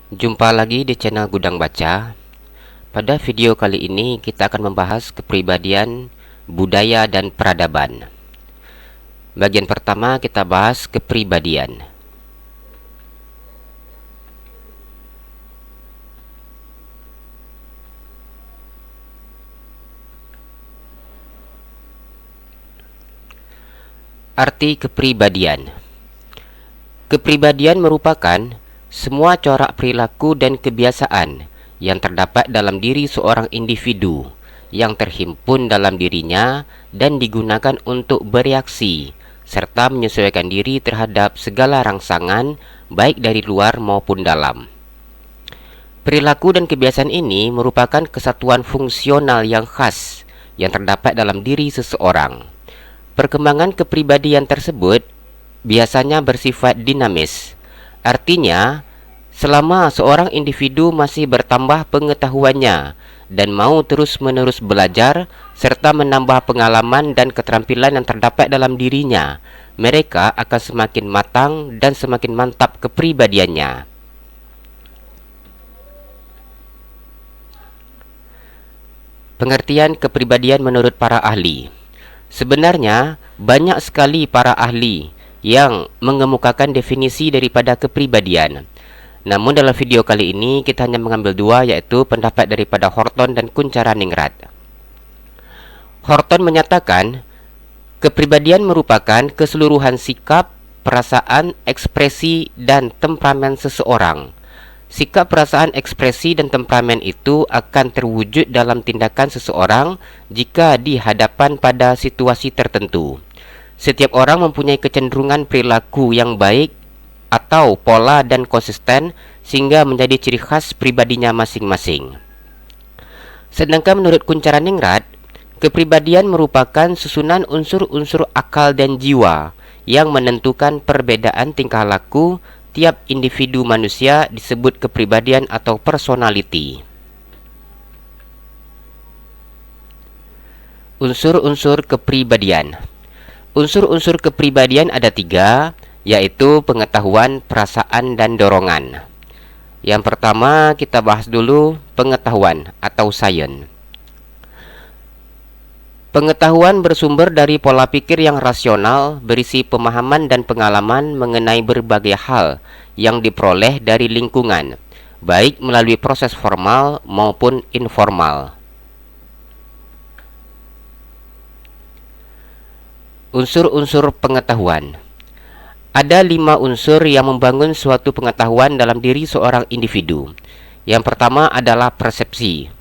Jumpa lagi di channel Gudang Baca. Pada video kali ini kita akan membahas kepribadian, budaya, dan peradaban. Bagian pertama kita bahas kepribadian. Arti kepribadian. Kepribadian merupakan semua corak perilaku dan kebiasaan yang terdapat dalam diri seorang individu yang terhimpun dalam dirinya dan digunakan untuk bereaksi serta menyesuaikan diri terhadap segala rangsangan baik dari luar maupun dalam. Perilaku dan kebiasaan ini merupakan kesatuan fungsional yang khas yang terdapat dalam diri seseorang. Perkembangan kepribadian tersebut biasanya bersifat dinamis. Artinya, selama seorang individu masih bertambah pengetahuannya dan mau terus-menerus belajar serta menambah pengalaman dan keterampilan yang terdapat dalam dirinya, mereka akan semakin matang dan semakin mantap kepribadiannya. Pengertian kepribadian menurut para ahli. Sebenarnya, banyak sekali para ahli yang mengemukakan definisi daripada kepribadian. Namun dalam video kali ini kita hanya mengambil dua, yaitu pendapat daripada Horton dan Kuncharaningrat. Horton menyatakan kepribadian merupakan keseluruhan sikap, perasaan, ekspresi, dan temperamen seseorang. Sikap, perasaan, ekspresi, dan temperamen itu akan terwujud dalam tindakan seseorang jika dihadapan pada situasi tertentu. Setiap orang mempunyai kecenderungan perilaku yang baik atau pola dan konsisten sehingga menjadi ciri khas pribadinya masing-masing. Sedangkan menurut Kuncharaningrat, kepribadian merupakan susunan unsur-unsur akal dan jiwa yang menentukan perbedaan tingkah laku tiap individu manusia disebut kepribadian atau personality. Unsur-unsur kepribadian. Unsur-unsur kepribadian ada tiga, yaitu pengetahuan, perasaan, dan dorongan. Yang pertama kita bahas dulu pengetahuan atau sains. Pengetahuan bersumber dari pola pikir yang rasional, berisi pemahaman dan pengalaman mengenai berbagai hal yang diperoleh dari lingkungan, baik melalui proses formal maupun informal. Unsur-unsur pengetahuan. Ada 5 unsur yang membangun suatu pengetahuan dalam diri seorang individu. Yang pertama adalah persepsi.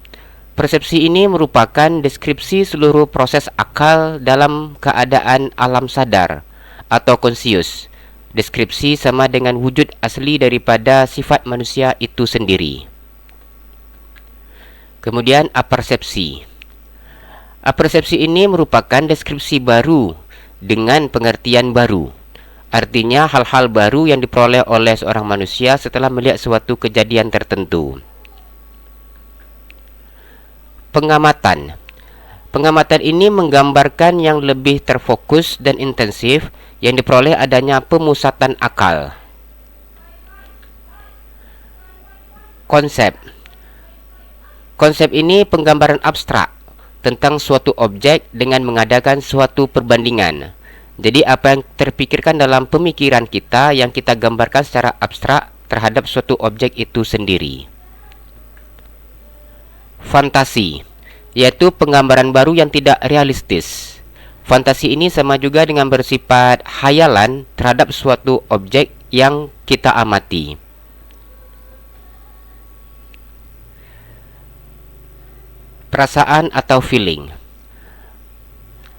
Persepsi ini merupakan deskripsi seluruh proses akal dalam keadaan alam sadar atau konsius. Deskripsi sama dengan wujud asli daripada sifat manusia itu sendiri. Kemudian apersepsi. Apersepsi ini merupakan deskripsi baru dengan pengertian baru. Artinya hal-hal baru yang diperoleh oleh seorang manusia setelah melihat suatu kejadian tertentu. Pengamatan. Pengamatan ini menggambarkan yang lebih terfokus dan intensif yang diperoleh adanya pemusatan akal. Konsep. Konsep ini penggambaran abstrak tentang suatu objek dengan mengadakan suatu perbandingan. Jadi apa yang terpikirkan dalam pemikiran kita yang kita gambarkan secara abstrak terhadap suatu objek itu sendiri. Fantasi, yaitu penggambaran baru yang tidak realistis. Fantasi ini sama juga dengan bersifat khayalan terhadap suatu objek yang kita amati. Perasaan atau feeling.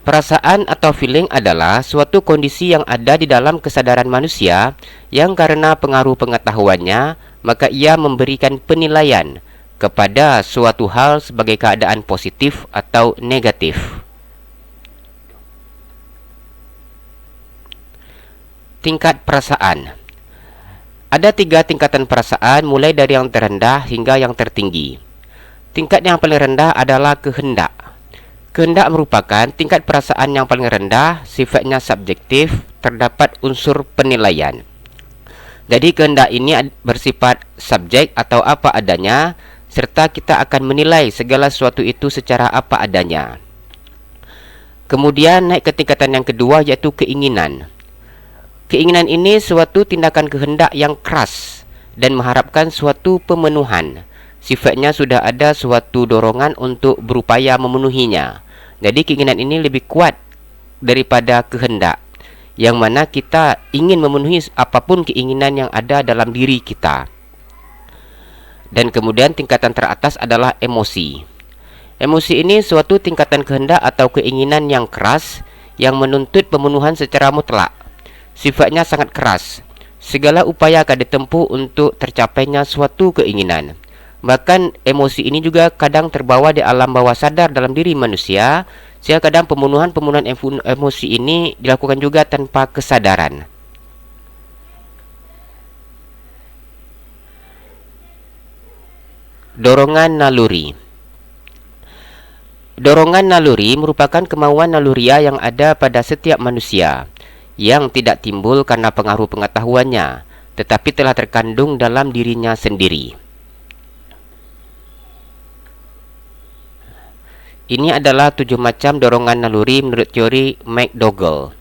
Perasaan atau feeling adalah suatu kondisi yang ada di dalam kesadaran manusia yang karena pengaruh pengetahuannya, maka ia memberikan penilaian kepada suatu hal sebagai keadaan positif atau negatif. Tingkat perasaan. Ada 3 tingkatan perasaan, mulai dari yang terendah hingga yang tertinggi. Tingkat yang paling rendah adalah kehendak. Kehendak merupakan tingkat perasaan yang paling rendah, sifatnya subjektif, terdapat unsur penilaian. Jadi kehendak ini bersifat subjek atau apa adanya, serta kita akan menilai segala sesuatu itu secara apa adanya. Kemudian naik ke tingkatan yang kedua, iaitu keinginan. Keinginan ini suatu tindakan kehendak yang keras dan mengharapkan suatu pemenuhan. Sifatnya sudah ada suatu dorongan untuk berupaya memenuhinya. Jadi keinginan ini lebih kuat daripada kehendak, yang mana kita ingin memenuhi apapun keinginan yang ada dalam diri kita. Dan kemudian tingkatan teratas adalah emosi. Emosi ini suatu tingkatan kehendak atau keinginan yang keras yang menuntut pemenuhan secara mutlak. Sifatnya sangat keras. Segala upaya akan ditempuh untuk tercapainya suatu keinginan. Bahkan emosi ini juga kadang terbawa di alam bawah sadar dalam diri manusia, sehingga kadang pemenuhan emosi ini dilakukan juga tanpa kesadaran. Dorongan naluri. Dorongan naluri merupakan kemauan naluria yang ada pada setiap manusia, yang tidak timbul karena pengaruh pengetahuannya, tetapi telah terkandung dalam dirinya sendiri. Ini adalah 7 macam dorongan naluri menurut teori McDougall.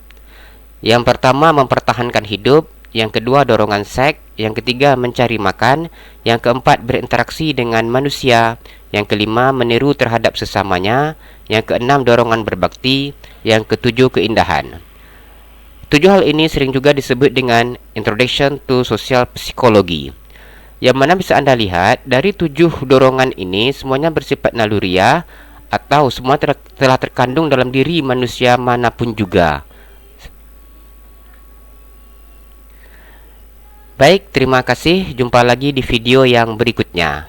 Yang pertama, mempertahankan hidup. Yang kedua, dorongan seks. Yang ketiga, mencari makan. Yang keempat, berinteraksi dengan manusia. Yang kelima, meniru terhadap sesamanya. Yang keenam, dorongan berbakti. Yang ketujuh, keindahan. 7 hal ini sering juga disebut dengan Introduction to Social Psychology, yang mana bisa Anda lihat dari 7 dorongan ini semuanya bersifat naluriah, atau semua telah terkandung dalam diri manusia manapun juga. Baik, terima kasih. Jumpa lagi di video yang berikutnya.